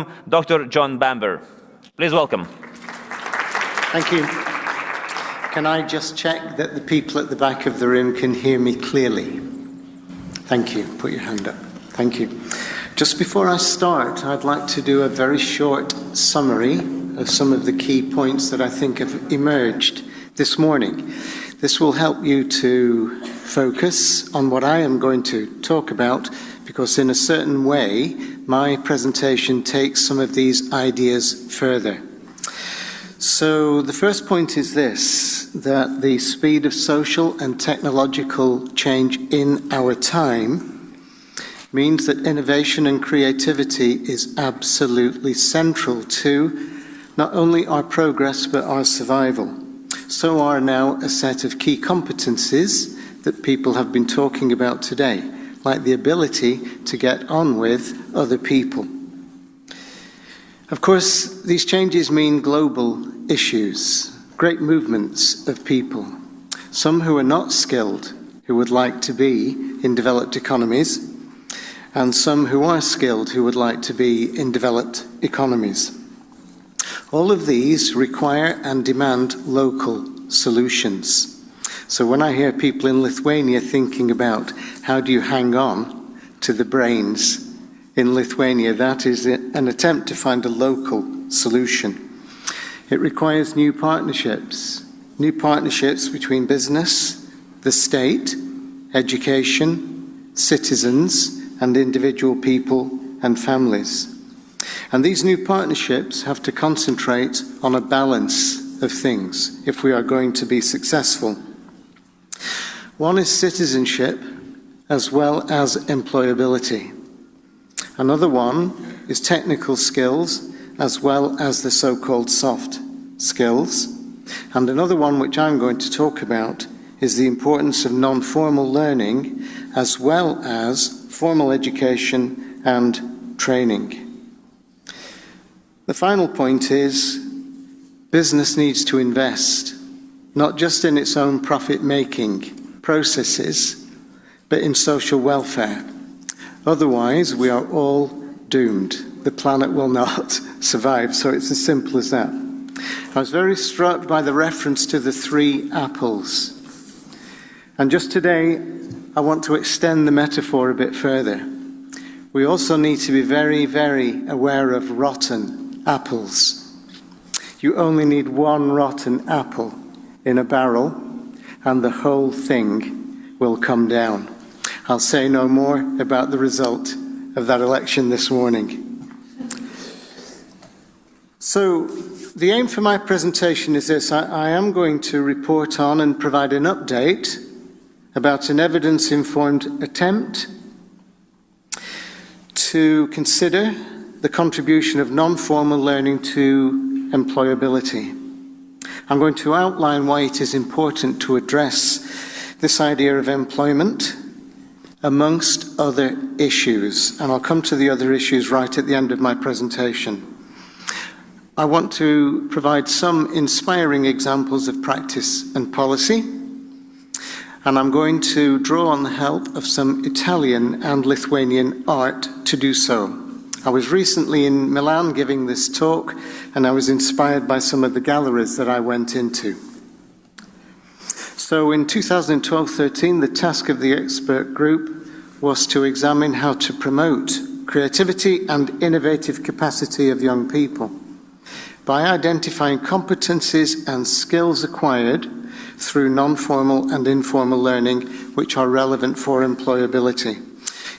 welcome Dr. John BAMBER. Please welcome. Thank you. Can I just check that the people at the back of the room can hear me clearly? Thank you. Put your hand up. Thank you. Just before I start, I'd like to do a very short summary of some of the key points that I think have emerged this morning. This will help you to focus on what I am going to talk about, because in a certain way, my presentation takes some of these ideas further. So the first point is this, that the speed of social and technological change in our time means that innovation and creativity is absolutely central to not only our progress but our survival. So are now a set of key competencies that people have been talking about today, like the ability to get on with other people. Of course, these changes mean global issues, great movements of people, some who are not skilled, who would like to be in developed economies, and some who are skilled, who would like to be in developed economies. All of these require and demand local solutions. So when I hear people in Lithuania thinking about how do you hang on to the brains in Lithuania, that is an attempt to find a local solution. It requires new partnerships between business, the state, education, citizens, and individual people and families. And these new partnerships have to concentrate on a balance of things if we are going to be successful. One is citizenship as well as employability. Another one is technical skills as well as the so-called soft skills. And another one which I'm going to talk about is the importance of non-formal learning as well as formal education and training. The final point is business needs to invest, not just in its own profit-making processes, but in social welfare. Otherwise, we are all doomed. The planet will not survive, so it's as simple as that. I was very struck by the reference to the 3 apples. And just today, I want to extend the metaphor a bit further. We also need to be very, very aware of rotten apples. You only need one rotten apple in a barrel, and the whole thing will come down. I'll say no more about the result of that election this morning. So, the aim for my presentation is this. I am going to report on and provide an update about an evidence-informed attempt to consider the contribution of non-formal learning to employability. I'm going to outline why it is important to address this idea of employment amongst other issues, and I'll come to the other issues right at the end of my presentation. I want to provide some inspiring examples of practice and policy, and I'm going to draw on the help of some Italian and Lithuanian art to do so. I was recently in Milan giving this talk, and I was inspired by some of the galleries that I went into. So in 2012-13, the task of the expert group was to examine how to promote creativity and innovative capacity of young people by identifying competencies and skills acquired through non-formal and informal learning which are relevant for employability.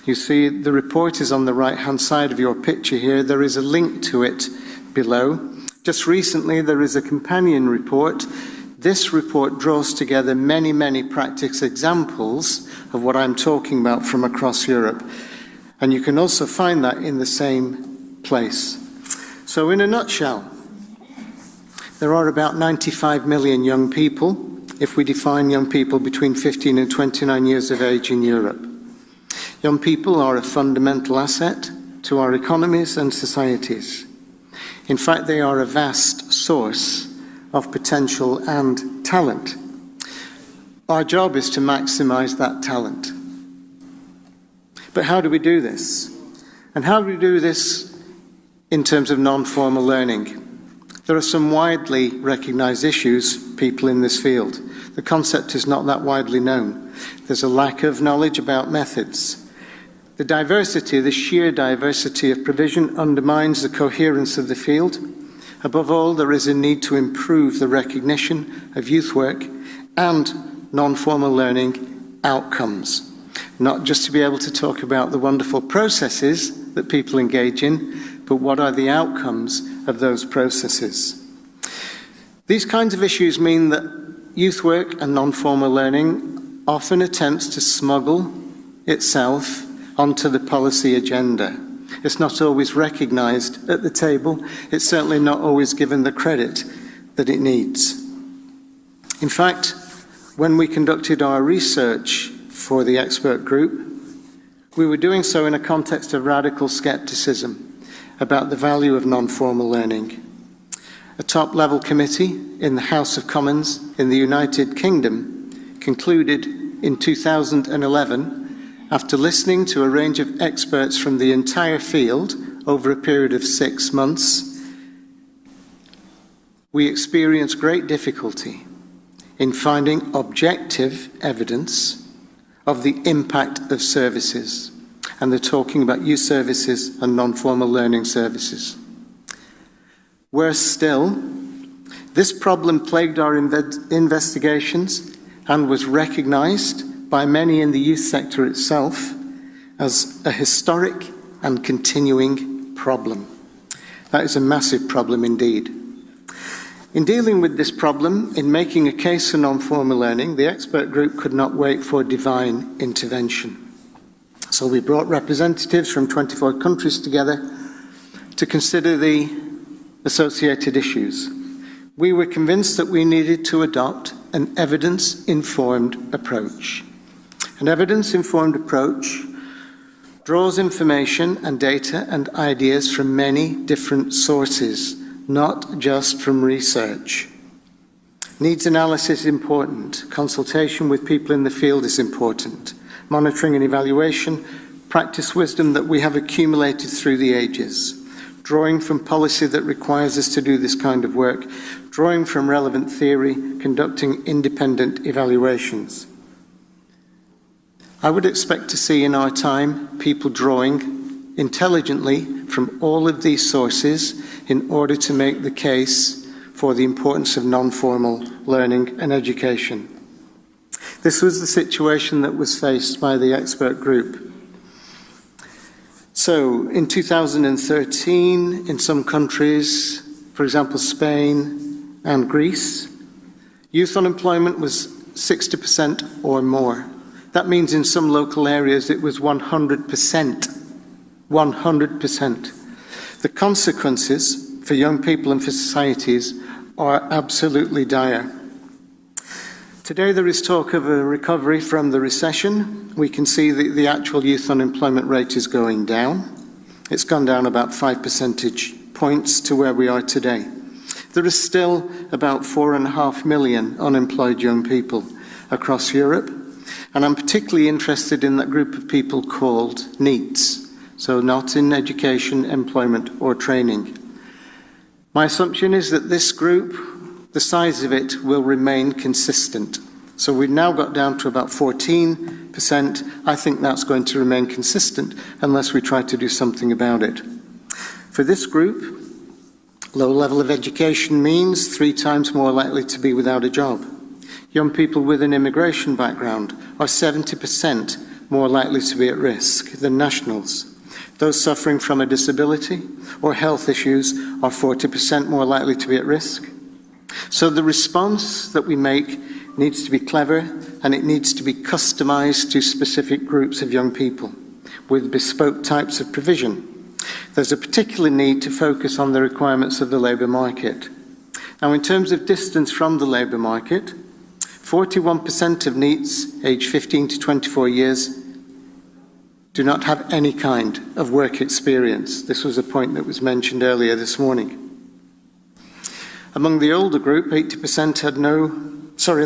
You see, the report is on the right-hand side of your picture here. There is a link to it below. Just recently, there is a companion report. This report draws together many, many practice examples of what I'm talking about from across Europe. And you can also find that in the same place. So in a nutshell, there are about 95 million young people, if we define young people between 15 and 29 years of age in Europe. Young people are a fundamental asset to our economies and societies. In fact, they are a vast source of potential and talent. Our job is to maximize that talent. But how do we do this? And how do we do this in terms of non-formal learning. There are some widely recognised issues, people in this field. The concept is not that widely known. There's a lack of knowledge about methods. The diversity, the sheer diversity of provision undermines the coherence of the field. Above all, there is a need to improve the recognition of youth work and non-formal learning outcomes. Not just to be able to talk about the wonderful processes that people engage in, but what are the outcomes of those processes. These kinds of issues mean that youth work and non-formal learning often attempts to smuggle itself onto the policy agenda. It's not always recognised at the table. It's certainly not always given the credit that it needs. In fact, when we conducted our research for the expert group, we were doing so in a context of radical scepticism about the value of non-formal learning. A top-level committee in the House of Commons in the United Kingdom concluded in 2011, after listening to a range of experts from the entire field over a period of 6 months, we experienced great difficulty in finding objective evidence of the impact of services. And they're talking about youth services and non-formal learning services. Worse still, this problem plagued our investigations and was recognised by many in the youth sector itself as a historic and continuing problem. That is a massive problem indeed. In dealing with this problem, in making a case for non-formal learning, the expert group could not wait for divine intervention. So we brought representatives from 24 countries together to consider the associated issues. We were convinced that we needed to adopt an evidence-informed approach. An evidence-informed approach draws information and data and ideas from many different sources, not just from research. Needs analysis is important. Consultation with people in the field is important. Monitoring and evaluation, practice wisdom that we have accumulated through the ages, drawing from policy that requires us to do this kind of work, drawing from relevant theory, conducting independent evaluations. I would expect to see in our time people drawing intelligently from all of these sources in order to make the case for the importance of non-formal learning and education. This was the situation that was faced by the expert group. So, in 2013, in some countries, for example Spain and Greece, youth unemployment was 60% or more. That means in some local areas it was 100%. 100%. The consequences for young people and for societies are absolutely dire. Today there is talk of a recovery from the recession. We can see that the actual youth unemployment rate is going down. It's gone down about 5 percentage points to where we are today. There is still about 4.5 million unemployed young people across Europe, and I'm particularly interested in that group of people called NEETs, so not in education, employment or training. My assumption is that this group, the size of it will remain consistent. So we've now got down to about 14%. I think that's going to remain consistent unless we try to do something about it. For this group, low level of education means 3 times more likely to be without a job. Young people with an immigration background are 70% more likely to be at risk than nationals. Those suffering from a disability or health issues are 40% more likely to be at risk. So the response that we make needs to be clever, and it needs to be customised to specific groups of young people with bespoke types of provision. There's a particular need to focus on the requirements of the labour market. Now, in terms of distance from the labour market, 41% of NEETs aged 15 to 24 years do not have any kind of work experience. This was a point that was mentioned earlier this morning. Among the older group, in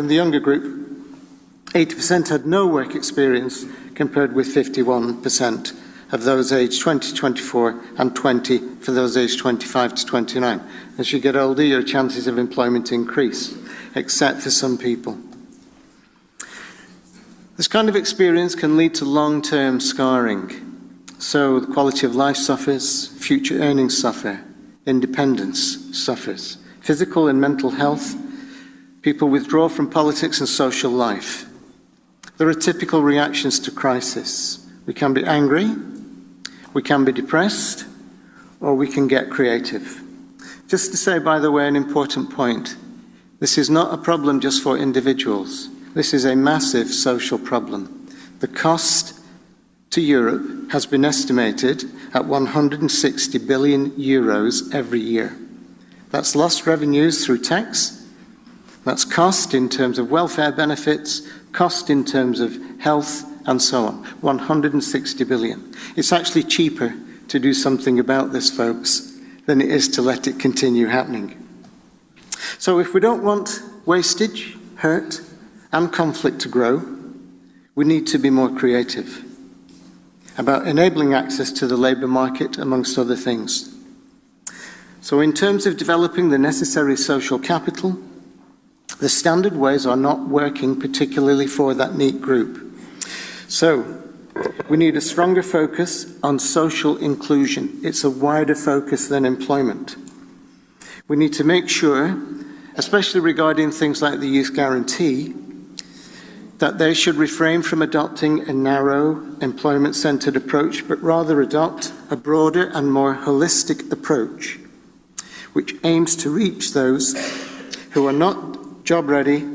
the younger group, 80% had no work experience compared with 51% of those aged 20 to 24 and 20 for those aged 25 to 29. As you get older, your chances of employment increase, except for some people. This kind of experience can lead to long-term scarring. So the quality of life suffers, future earnings suffer, independence suffers. Physical and mental health, people withdraw from politics and social life. There are typical reactions to crisis. We can be angry, we can be depressed, or we can get creative. Just to say, by the way, an important point. This is not a problem just for individuals. This is a massive social problem. The cost to Europe has been estimated at 160 billion euros every year. That's lost revenues through tax. That's cost in terms of welfare benefits, cost in terms of health, and so on. 160 billion. It's actually cheaper to do something about this, folks, than it is to let it continue happening. So if we don't want wastage, hurt, and conflict to grow, we need to be more creative about enabling access to the labour market, amongst other things. So in terms of developing the necessary social capital, the standard ways are not working particularly for that neat group. So we need a stronger focus on social inclusion. It's a wider focus than employment. We need to make sure, especially regarding things like the youth guarantee, that they should refrain from adopting a narrow, employment-centred approach, but rather adopt a broader and more holistic approach, which aims to reach those who are not job-ready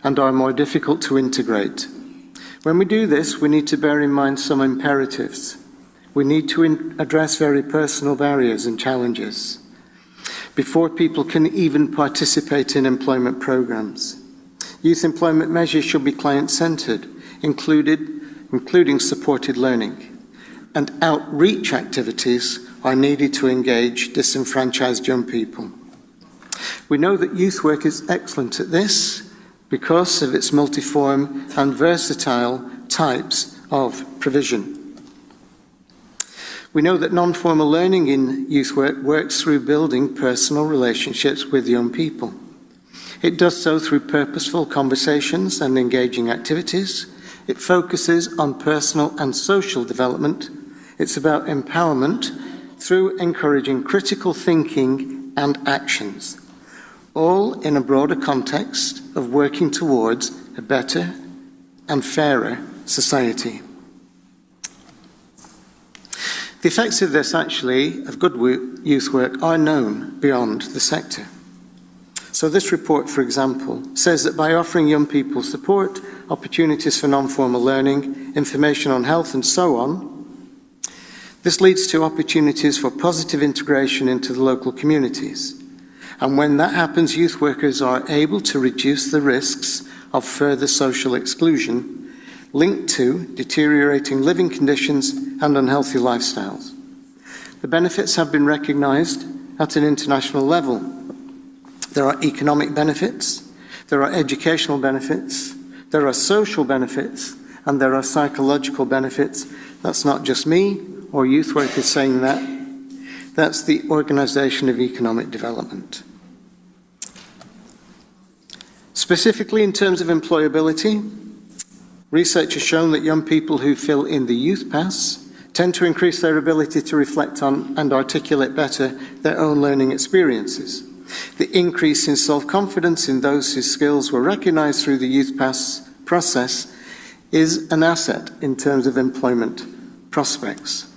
and are more difficult to integrate. When we do this, we need to bear in mind some imperatives. We need to address very personal barriers and challenges before people can even participate in employment programs. Youth employment measures should be client-centred, including supported learning, and outreach activities are needed to engage disenfranchised young people. We know that youth work is excellent at this because of its multiform and versatile types of provision. We know that non-formal learning in youth work works through building personal relationships with young people. It does so through purposeful conversations and engaging activities. It focuses on personal and social development. It's about empowerment through encouraging critical thinking and actions, all in a broader context of working towards a better and fairer society. The effects of this, actually, of good youth work are known beyond the sector. So this report, for example, says that by offering young people support, opportunities for non-formal learning, information on health and so on, this leads to opportunities for positive integration into the local communities. And when that happens, youth workers are able to reduce the risks of further social exclusion linked to deteriorating living conditions and unhealthy lifestyles. The benefits have been recognised at an international level. There are economic benefits, there are educational benefits, there are social benefits, and there are psychological benefits. That's not just me or youth workers saying that. That's the Organisation of Economic Development. Specifically in terms of employability, research has shown that young people who fill in the Youth Pass tend to increase their ability to reflect on and articulate better their own learning experiences. The increase in self-confidence in those whose skills were recognised through the Youth Pass process is an asset in terms of employment prospects.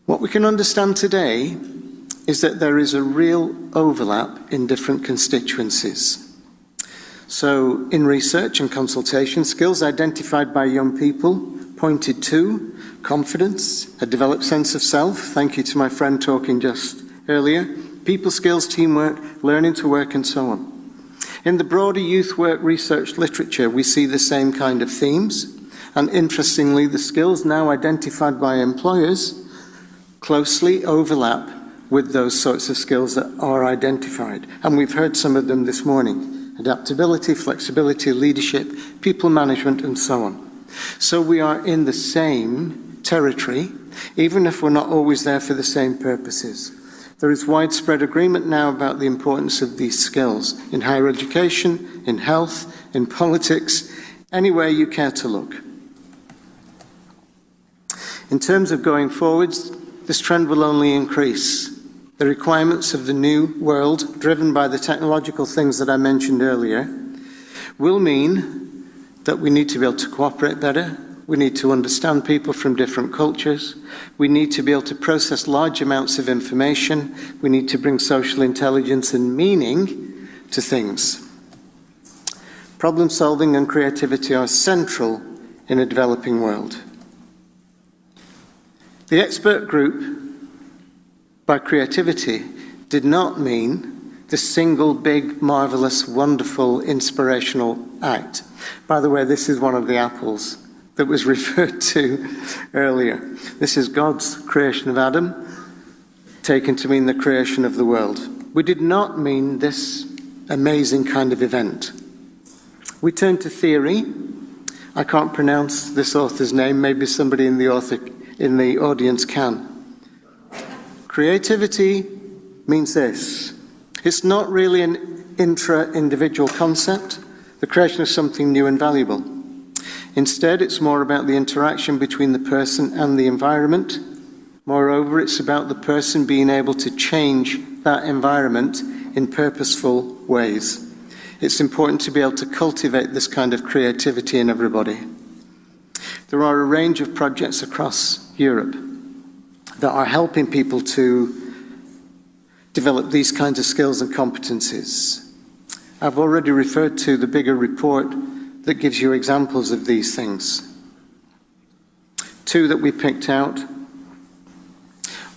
What we can understand today is that there is a real overlap in different constituencies. So in research and consultation, skills identified by young people pointed to confidence, a developed sense of self, thank you to my friend talking just earlier, people skills, teamwork, learning to work, and so on. In the broader youth work research literature, we see the same kind of themes, and interestingly, the skills now identified by employers closely overlap with those sorts of skills that are identified. And we've heard some of them this morning: adaptability, flexibility, leadership, people management, and so on. So we are in the same territory, even if we're not always there for the same purposes. There is widespread agreement now about the importance of these skills in higher education, in health, in politics, anywhere you care to look. In terms of going forwards, this trend will only increase. The requirements of the new world, driven by the technological things that I mentioned earlier, will mean that we need to be able to cooperate better. We need to understand people from different cultures. We need to be able to process large amounts of information. We need to bring social intelligence and meaning to things. Problem solving and creativity are central in a developing world. The expert group, by creativity, did not mean the single big, marvelous, wonderful, inspirational act. By the way, this is one of the apples that was referred to earlier. This is God's creation of Adam, taken to mean the creation of the world. We did not mean this amazing kind of event. We turn to theory. I can't pronounce this author's name. Maybe somebody in the audience can. Creativity means this. It's not really an intra-individual concept, the creation of something new and valuable. Instead, it's more about the interaction between the person and the environment. Moreover, it's about the person being able to change that environment in purposeful ways. It's important to be able to cultivate this kind of creativity in everybody. There are a range of projects across Europe that are helping people to develop these kinds of skills and competencies. I've already referred to the bigger report that gives you examples of these things. Two that we picked out.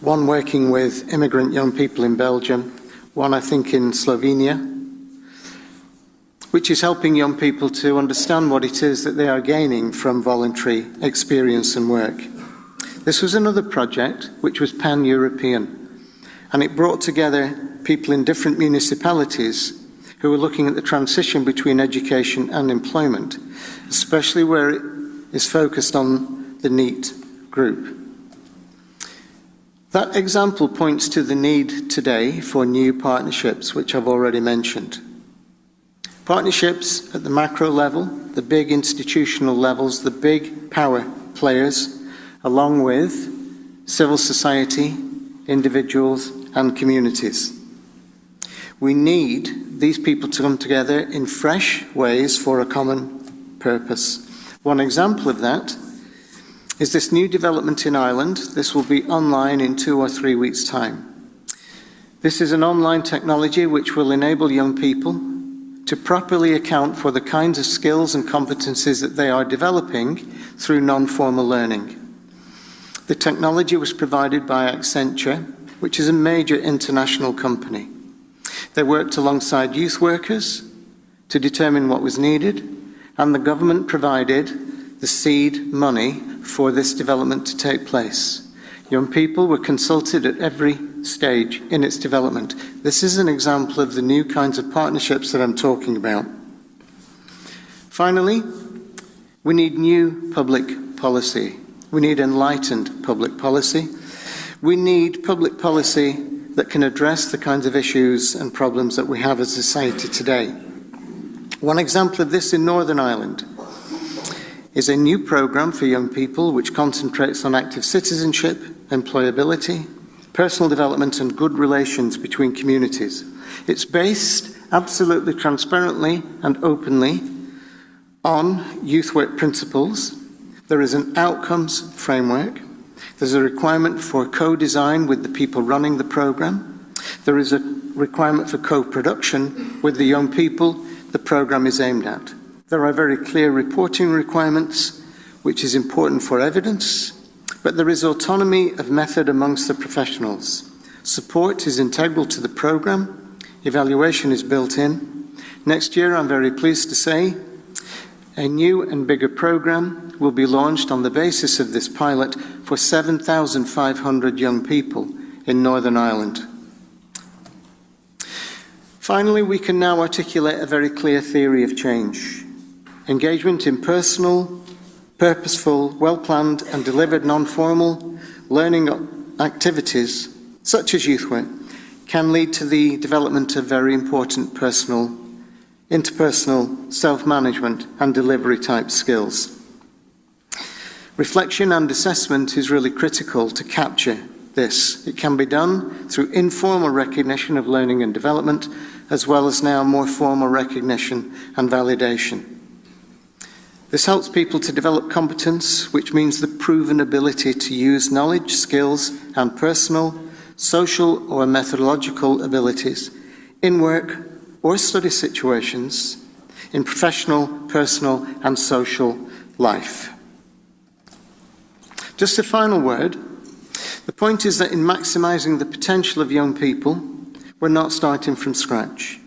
One working with immigrant young people in Belgium, one I think in Slovenia, which is helping young people to understand what it is that they are gaining from voluntary experience and work. This was another project which was pan-European, and it brought together people in different municipalities who were looking at the transition between education and employment, especially where it is focused on the NEET group. That example points to the need today for new partnerships, which I've already mentioned. Partnerships at the macro level, the big institutional levels, the big power players, along with civil society, individuals, and communities. We need these people to come together in fresh ways for a common purpose. One example of that is this new development in Ireland. This will be online in 2 or 3 weeks' time. This is an online technology which will enable young people to properly account for the kinds of skills and competencies that they are developing through non-formal learning. The technology was provided by Accenture, which is a major international company. They worked alongside youth workers to determine what was needed, and the government provided the seed money for this development to take place. Young people were consulted at every stage in its development. This is an example of the new kinds of partnerships that I'm talking about. Finally, we need new public policy. We need enlightened public policy. We need public policy that can address the kinds of issues and problems that we have as a society today. One example of this in Northern Ireland is a new programme for young people which concentrates on active citizenship, employability, personal development and good relations between communities. It's based absolutely transparently and openly on youth work principles. There is an outcomes framework. There's a requirement for co-design with the people running the programme. There is a requirement for co-production with the young people the programme is aimed at. There are very clear reporting requirements, which is important for evidence, but there is autonomy of method amongst the professionals. Support is integral to the programme. Evaluation is built in. Next year, I'm very pleased to say, a new and bigger programme will be launched on the basis of this pilot for 7,500 young people in Northern Ireland. Finally, we can now articulate a very clear theory of change. Engagement in personal, purposeful, well-planned and delivered non-formal learning activities, such as youth work, can lead to the development of very important personal, interpersonal, self-management and delivery type skills. Reflection and assessment is really critical to capture this. It can be done through informal recognition of learning and development, as well as now more formal recognition and validation. This helps people to develop competence, which means the proven ability to use knowledge, skills, and personal, social, or methodological abilities in work or study situations, in professional, personal, and social life. Just a final word. The point is that in maximising the potential of young people, we're not starting from scratch.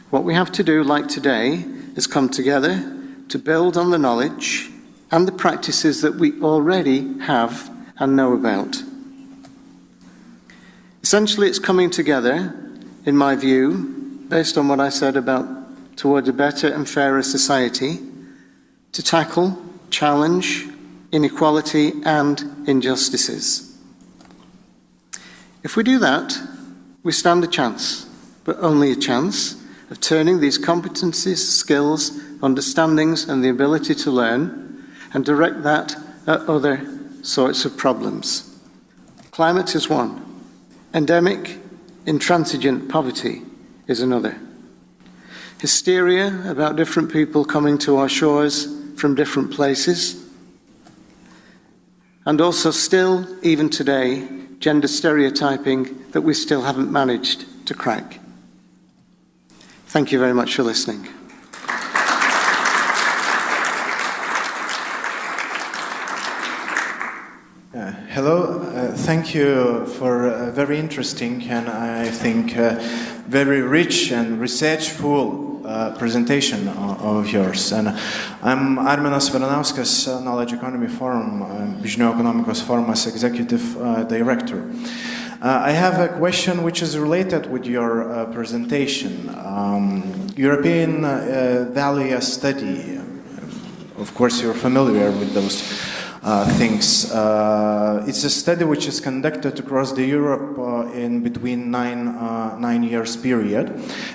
What we have to do, like today, is come together to build on the knowledge and the practices that we already have and know about. Essentially, it's coming together, in my view, based on what I said about toward a better and fairer society, to tackle, challenge, inequality and injustices. If we do that, we stand a chance, but only a chance, of turning these competencies, skills, understandings and the ability to learn and direct that at other sorts of problems. Climate is one. Endemic, intransigent poverty is another. Hysteria about different people coming to our shores from different places. And also still, even today, gender stereotyping that we still haven't managed to crack. Thank you very much for listening. Hello, thank you for a very interesting and I think very rich and researchful presentation of yours. And I'm Arminas Varanauskas, Knowledge Economy Forum, Žinių Ekonomikos Forum's Executive Director. I have a question which is related with your presentation. European Value Study, of course you're familiar with those things. It's a study which is conducted across the Europe in between nine years period.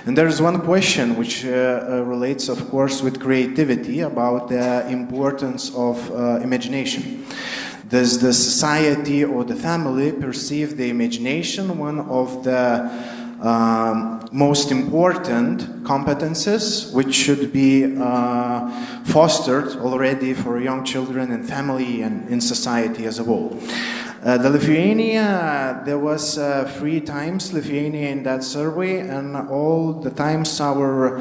And there is one question which relates, of course, with creativity about the importance of imagination. Does the society or the family perceive the imagination one of the most important competences which should be fostered already for young children and family and in society as a whole? The Lithuania, there was 3 times Lithuania in that survey, and all the times our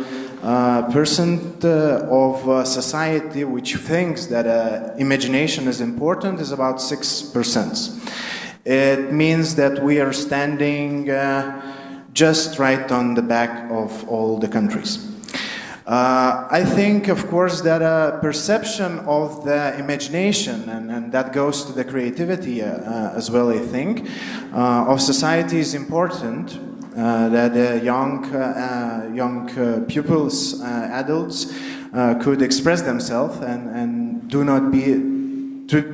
percent of society which thinks that imagination is important is about 6%. It means that we are standing just right on the back of all the countries. I think, of course, that a perception of the imagination, and that goes to the creativity as well, I think, of society is important, that young pupils, adults, could express themselves and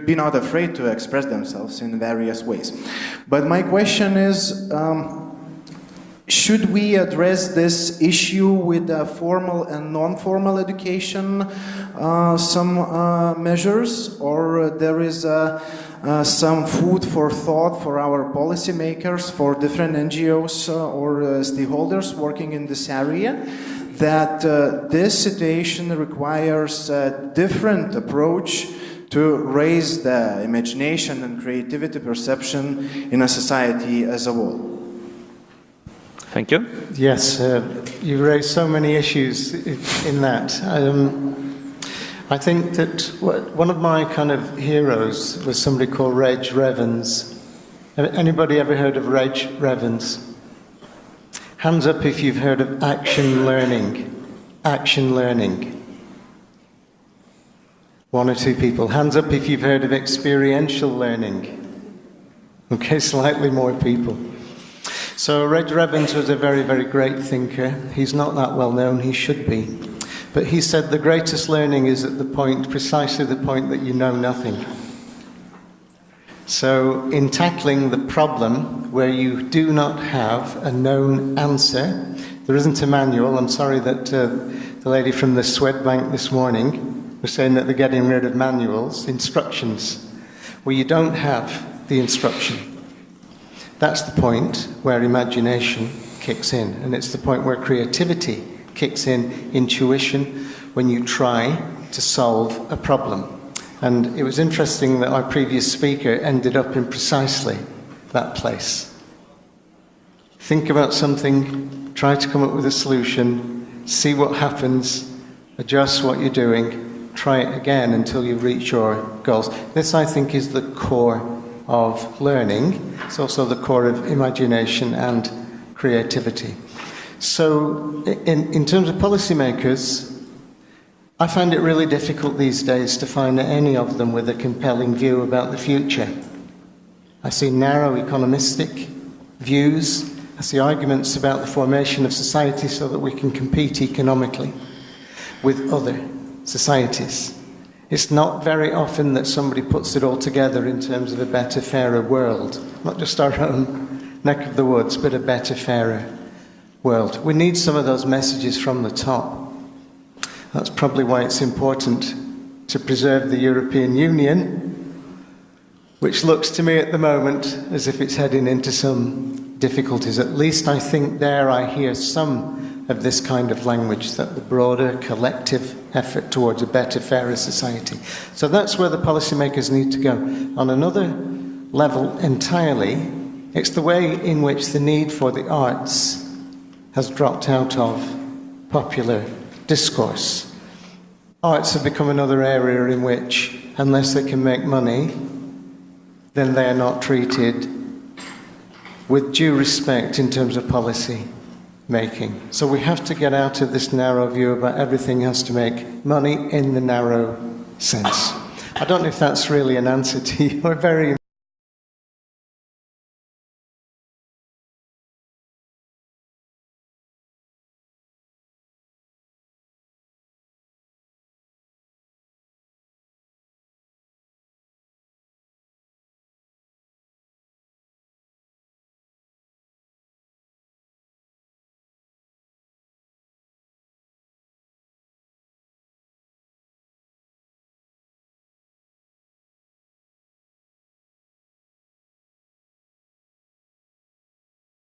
be not afraid to express themselves in various ways. But my question is, should we address this issue with formal and non-formal education, some measures, or there is some food for thought for our policymakers, for different NGOs or stakeholders working in this area, that this situation requires a different approach to raise the imagination and creativity perception in a society as a whole? Thank you. Yes, you raised so many issues in that. I think that one of my kind of heroes was somebody called Reg Revens. Anybody ever heard of Reg Revens? Hands up if you've heard of action learning. Action learning. 1 or 2 people. Hands up if you've heard of experiential learning. Okay, slightly more people. So Reg Revens was a very, very great thinker. He's not that well known, he should be. But he said the greatest learning is at the point, precisely the point that you know nothing. So in tackling the problem where you do not have a known answer, there isn't a manual. I'm sorry that the lady from the Swedbank this morning was saying that they're getting rid of manuals, instructions, where you don't have the instruction. That's the point where imagination kicks in, and it's the point where creativity kicks in, intuition, when you try to solve a problem. And it was interesting that our previous speaker ended up in precisely that place. Think about something, try to come up with a solution, see what happens, adjust what you're doing, try it again until you reach your goals. This, I think, is the core of learning. It's also the core of imagination and creativity. So in terms of policymakers, I find it really difficult these days to find any of them with a compelling view about the future. I see narrow economistic views. I see arguments about the formation of society so that we can compete economically with other societies. It's not very often that somebody puts it all together in terms of a better, fairer world. Not just our own neck of the woods, but a better, fairer world. We need some of those messages from the top. That's probably why it's important to preserve the European Union, which looks to me at the moment as if it's heading into some difficulties. At least I think there I hear some of this kind of language, that the broader collective effort towards a better, fairer society. So that's where the policymakers need to go. On another level entirely, it's the way in which the need for the arts has dropped out of popular discourse. Arts have become another area in which, unless they can make money, then they are not treated with due respect in terms of policy making. So we have to get out of this narrow view about everything has to make money in the narrow sense. I don't know if that's really an answer to your very